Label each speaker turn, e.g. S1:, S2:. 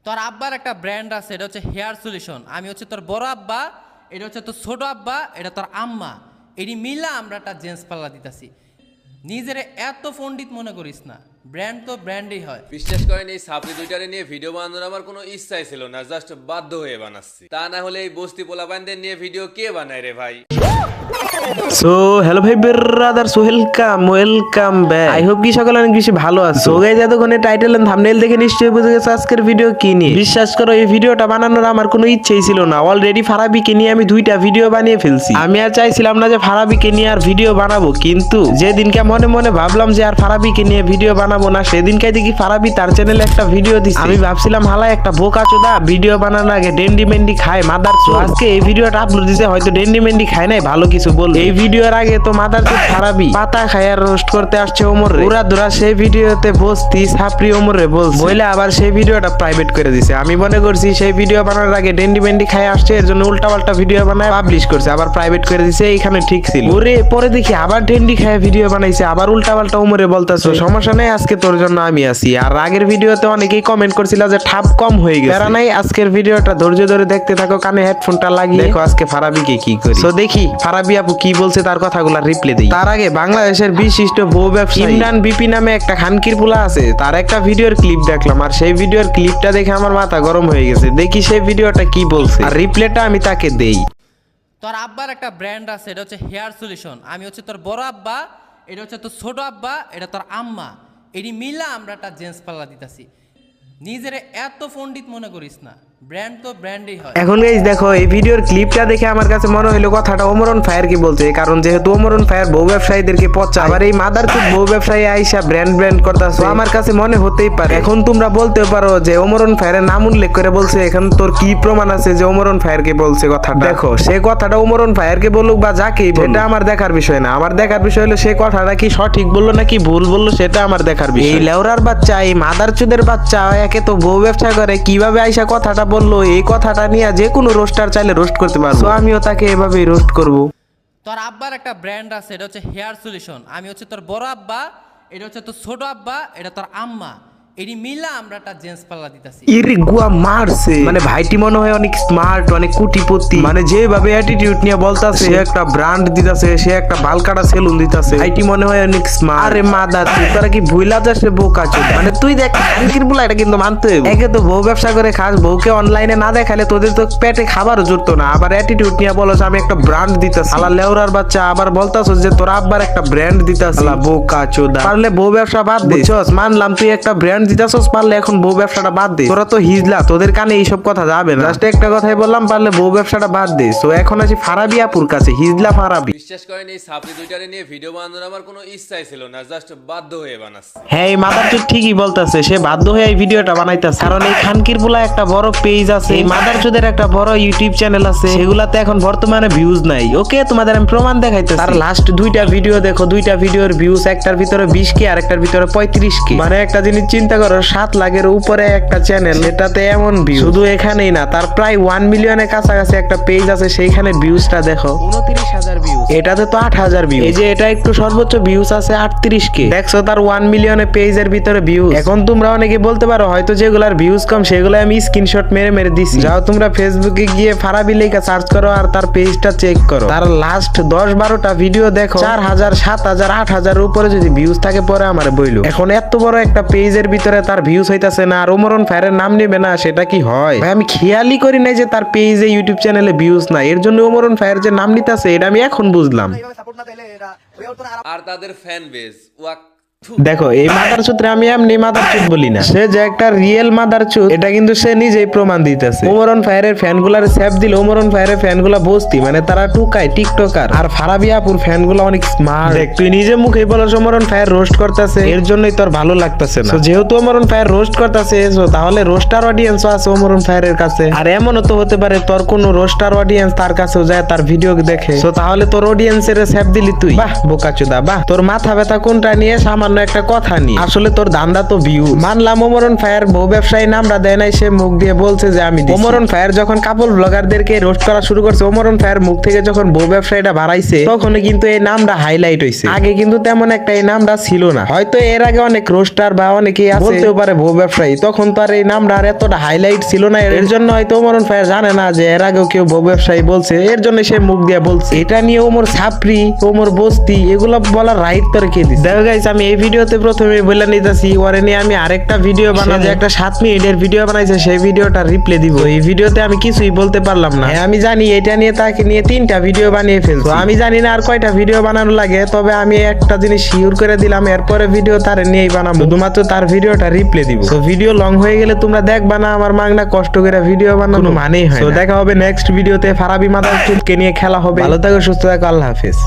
S1: তোর আব্বার একটা ব্র্যান্ড আছে, এটা হচ্ছে হেয়ার সলিউশন। আমি হচ্ছে তোর বড় আব্বা, এটা হচ্ছে তোর ছোট আব্বা, এটা তোর আম্মা। এটি মিলা আমরা একটা জেন্টস পাল্লা দিতেছি। নিজের এত পণ্ডিত মনে করিস না, ব্র্যান্ড তো ব্র্যান্ডই হয়।
S2: বিশ্বাস করেন এই সাপড়ি দুইটারে নিয়ে ভিডিও বানানোর আমার কোনো ইচ্ছাই ছিল না, জাস্ট বাধ্য হয়ে বানাচ্ছি। তা না হলে এই বস্তি পোলাপানদের নিয়ে ভিডিও কে বানায় রে ভাই।
S3: সো হ্যালো ভাই brothers, welcome back. I hope কি সকলে অনেক বেশি ভালো আছো। সো গাইস, এতক্ষণে টাইটেল এন্ড থাম্বনেল দেখে নিশ্চয়ই বুঝে গেছো আজকের ভিডিও কি নিয়ে। বিশ্বাস করো, এই ভিডিওটা বানানোর আমার কোনো ইচ্ছেই ছিল না। অলরেডি ফারাবিকে নিয়ে আমি 2টা ভিডিও বানিয়ে ফেলছি। আমি আর চাইছিলাম না যে ফারাবিকে নিয়ে আর ভিডিও বানাবো, কিন্তু যেদিনকে মনে মনে ভাবলাম যে আর ফারাবিকে নিয়ে ভিডিও বানাবো না, সেদিনকে দেখি ফারাবি তার চ্যানেলে একটা ভিডিও দিছে। আমি ভাবছিলাম হালা একটা বোকাচোদা, ভিডিও বানানোর আগে ডেন্ডি মেন্ডি খায় মাদার। আজকে এই ভিডিওটা আপলোড দিছে, হয়তো ডেন্ডি মেন্ডি খায় নাই, ভালো কিছু বল। এই ভিডিওর আগে তো মাদার তো খারাপই পাতা খায় আর রোস্ট করতে আসছে ওমর রে। পুরা ধরা সেই ভিডিওতে বসতি সাপড়ি ওমর রে বলে আবার সেই ভিডিওটা প্রাইভেট করে দিছে। আমি মনে করছি সেই ভিডিও বানানোর আগে ডেন্ডি মেন্ডি খায় আসছে, এর জন্য উল্টা পাল্টা ভিডিও বানায় পাবলিশ করছে, আবার প্রাইভেট করে দিছে। এইখানে ঠিক ছিল। ওরে পরে দেখি আবার ডেন্ডি খায় ভিডিও বানাইছে, আবার উল্টা পাল্টা ওমরে বলতাছে। সমস্যা নাই, আজকে তোর জন্য আমি আছি। আর আগের ভিডিওতে অনেকেই কমেন্ট করছিল যে ঠাপ কম হয়ে গেছে। প্যারা নাই, আজকের ভিডিওটা ধৈর্য ধরে দেখতে থাকো, কানে হেডফোনটা লাগিয়ে দেখো আজকে ফারাবিকে কি করি। তো দেখি ফারাবি আপু কি বলছে, তার কথাগুলো রিপ্লে দেই। তার আগে বাংলাদেশের বিশিষ্ট বউ ব্যবসায়ী ইমরান বিপি নামে একটা খানকির পোলা আছে, তার একটা ভিডিওর ক্লিপ দেখলাম। আর সেই ভিডিওর ক্লিপটা দেখে আমার মাথা গরম হয়ে গেছে। দেখি সেই ভিডিওটা কি বলছে, আর রিপ্লেটা আমি তাকে দেই।
S1: তোর আব্বার একটা ব্র্যান্ড আছে, এটা হচ্ছে হেয়ার সলিউশন। আমি হচ্ছে তোর বড় আব্বা, এটা হচ্ছে তোর ছোট আব্বা, এটা তোর আম্মা। এটি মিলা আমরা একটা জেন্টস পাল্লা দিতেছি। নিজের এত পণ্ডিত মনে করিস না, ব্র্যান্ড তো ব্র্যান্ডই হয়।
S3: এখন গাইস দেখো, এই ভিডিওর ক্লিপটা দেখে আমার কাছে মনে হলো কথাটা ওমরন ফায়ার কি বলছে, কারণ যেহেতু ওমরন ফায়ার বউ ব্যবসায়ীদেরকে পচা, আবার এই মাদারচোদ বউ ব্যবসায়ী আইসা ব্র্যান্ড করতেছে, আমার কাছে মনে হতেই পারে। এখন তোমরা বলতে পারো যে ওমরন ফায়ারের নাম উল্লেখ করে বলছে, এখন তোর কি প্রমাণ আছে যে ওমরন ফায়ারকে বলছে কথাটা? দেখো, সে কথাটা ওমরন ফায়ারকে বলুক বা যাকেই বলুক, এটা আমার দেখার বিষয় না। আমার দেখার বিষয় হলো সে কথাটা কি সঠিক বললো নাকি ভুল বললো, সেটা আমার দেখার বিষয়। এই লেওরার বাচ্চা, এই মাদারচোদের বাচ্চা একে তো বউ ব্যবসা করে, কিভাবে আইসা কথাটা বললো, এই কথাটা নিয়ে যে কোনো রোস্টার চাইলে রোস্ট করতে পারবো। আমিও তাকে এভাবেই রোস্ট করব।
S1: তোর আব্বার একটা ব্র্যান্ড আছে, এটা হচ্ছে হেয়ার সলিউশন। আমি হচ্ছে তোর বড় আব্বা, এটা হচ্ছে তোর ছোট আব্বা, এটা তোর আম্মা। এটি মিলা আমরা একটা জেন্টস পাল্লা দিতেছি।
S3: ইরে গুয়া মারছে, মানে ভাইটি মনে হয় অনেক স্মার্ট, অনেক কুটিপতি, মানে যেভাবে অ্যাটিটিউড নিয়ে বলতাছে, সে একটা ব্র্যান্ড দিতাছে, সে একটা বালকাটা সেলুন দিতাছে। ভাইটি মনে হয় অনেক স্মার্ট। আরে মাদার, তুই তোরা কি ভুইলা যাস রে বোকাচোদা? মানে তুই দেখ খানকির বুলা, এটা কিন্তু মানতে হবে। একে তো বউ ব্যবসা করে খাস, বউকে অনলাইনে না দেখালে তোদের তো পেটে খাবারও জুটতো না, আবার অ্যাটিটিউড নিয়ে বলছ আমি একটা ব্র্যান্ড দিতাছি। শালা লেওরার বাচ্চা, আবার বলতাছ যে তোর আব্বার একটা ব্র্যান্ড দিতাছ। শালা বোকাচোদা, পারলে বউ ব্যবসা বাদ দে। বুঝছস, মানলাম তুই একটা ব্র্যান্ড দিতাছস, পারলে এখন বউ ব্যবসাটা বাদ দে। তোরা তো হিজলা, তোদের কানে এইসব কথা যাবে না। জাস্ট একটা কথাই বললাম, পারলে বউ ব্যবসাটা বাদ দে। সো এখন আছি ফারাবি আপুর কাছে, হিজলা ফারাবি।
S2: বিশ্বাস করেন এই সাপড়ি দুইটারে নিয়ে ভিডিও বানানোর আমার কোনো ইচ্ছাই ছিল না, জাস্ট বাধ্য হয়ে বানাচ্ছি।
S3: হ্যাঁ, এই মাদারচোদ ঠিকই বলতাছে, সে বাধ্য হয়ে এই ভিডিওটা বানাইতাছে, কারণ এই খানকির পোলা একটা বড় পেজ আছে, এই মাদারচোদের একটা বড় ইউটিউব চ্যানেল আছে, সেগুলাতে এখন বর্তমানে ভিউজ নাই। ওকে, তোমাদের আমি প্রমাণ দেখাইতেছি। তার লাস্ট 2টা ভিডিও দেখো, 2টা ভিডিওর ভিউজ, একটার ভিতরে 20K আর একটার ভিতরে 35K। মানে একটা জিনিস চিন্তা করো, 7 লাখের উপরে একটা চ্যানেল, এটাতে এমন ভিউ। শুধু এখানেই না, তার প্রায় 1 মিলিয়নের কাছাকাছি একটা পেজ আছে, সেইখানে ভিউজটা দেখো 29,000 ভিউজ, এটাতে তো 8,000 ভিউজ। এই যে এটা একটু সর্বোচ্চ ভিউজ আছে 38K। দেখছো তার 1 মিলিয়নের পেজের ভিতরে ভিউজ। এখন তোমরা অনেকে বলতে পারো হয়তো যেগুলার ভিউজ কম সেগুলো আমি স্ক্রিনশট মেরে দিছি। যাও তোমরা ফেসবুকে গিয়ে ফারাবি লেখা সার্চ করো আর তার পেজটা চেক করো, তার লাস্ট 10-12টা ভিডিও দেখো, 4,000, 7,000, 8,000 উপরে যদি ভিউজ থাকে পরে আমার বইলো। এখন এত বড় একটা পেজের ভিতরে তার ভিউজ হইতাছে না, আর ওমরন ফায়ারের নাম নেবে না, সেটা কি হয় ভাই? আমি খেয়ালই করি নাই যে তার পেজে ইউটিউব চ্যানেলে ভিউজ নাই, এর জন্য ওমরন ফায়ার যে নাম নিতেছে এটা আমি এখন বুঝলাম।
S2: আর তাদের ফ্যান বেস ওয়াক।
S3: দেখো, এই মাদারচোদরে আমি এমনি মাদারচোদ বলি না, সে যে একটা রিয়েল মাদারচোদ এটা কিন্তু সে নিজেই প্রমাণ দিতেছে। ওমরন ফায়ারের ফ্যানগুলার স্যাপ দিল, ওমরন ফায়ারের ফ্যানগুলা বস্তি, মানে তারা টুকায় টিকটকার। আর ফারাবি আপুর ফ্যানগুলা অনেক স্মার্ট। দেখ, তুই নিজে মুখেই বলছ ওমরন ফায়ার রোস্ট করতেছে, এর জন্যই তোর ভালো লাগতেছে না। যেহেতু ওমরন ফায়ার রোস্ট করতেছে, তাহলে রোস্টার অডিয়েন্সও আছে ওমরন ফায়ারের কাছে। আর এমনও তো হতে পারে তোর কোনো রোস্টার অডিয়েন্স তার কাছেও যায়, তার ভিডিও দেখে, তাহলে তোর অডিয়েন্সের স্যাপ দিলি তুই। বাহ বোকাচোদা, বাহ। তোর মাথা ব্যথা কোনটা নিয়ে সামান্য সামান্য একটা কথা নিয়ে। আসলে তোর ধান্দা তো ভিউ। মানলাম ওমরন ফায়ার বউ ব্যবসায়ী নামটা দেয় নাই, সে মুখ দিয়ে বলছে যে আমি দিছি। ওমরন ফায়ার যখন কাপল ব্লগারদেরকে রোস্ট করা শুরু করছে, ওমরন ফায়ার মুখ থেকে যখন বউ ব্যবসায়ীটা বাড়াইছে, তখন কিন্তু এই নামটা হাইলাইট হইছে। আগে কিন্তু তেমন একটা এই নামটা ছিল না। হয়তো এর আগে অনেক রোস্টার বা অনেকেই আছে বলতেও পারে বউ ব্যবসায়ী, তখন তো আর এই নামটা আর এতটা হাইলাইট ছিল না। এর জন্য হয়তো ওমরন ফায়ার জানে না যে এর আগেও কেউ বউ ব্যবসায়ী বলছে, এর জন্য সে মুখ দিয়ে বলছে। এটা নিয়ে ওমর ছাপরি, ওমর বস্তি এগুলো বলার রাইট তো রেখে দিচ্ছে। দেখো গাইস, আমি এই ভিডিওতে প্রথমে বলে নিতেছি, ওরে নিয়ে আমি আরেকটা ভিডিও বানাবো, যে একটা 7 মিনিটের ভিডিও বানাইছে সেই ভিডিওটা রিপ্লে দিব। এই ভিডিওতে আমি কিছুই বলতে পারলাম না। হ্যাঁ, আমি জানি এটা নিয়ে তাকে নিয়ে 3টা ভিডিও বানিয়ে ফেলছি। তো আমি জানি না আর কয়টা ভিডিও বানানো লাগে, তবে আমি একটা জিনিস শিওর করে দিলাম, এরপরে ভিডিও তার নিয়েই বানাবো, শুধুমাত্র তার ভিডিওটা রিপ্লে দিব। তো ভিডিও লং হয়ে গেলে তোমরা দেখবা না আমার মাগনা কষ্ট করে ভিডিও বানানো মানেই হয়। তো দেখা হবে নেক্সট ভিডিওতে, ফারাবি মাদারচুদকে নিয়ে খেলা হবে। ভালো থাকো, সুস্থ থাকো, আল্লাহ হাফেজ।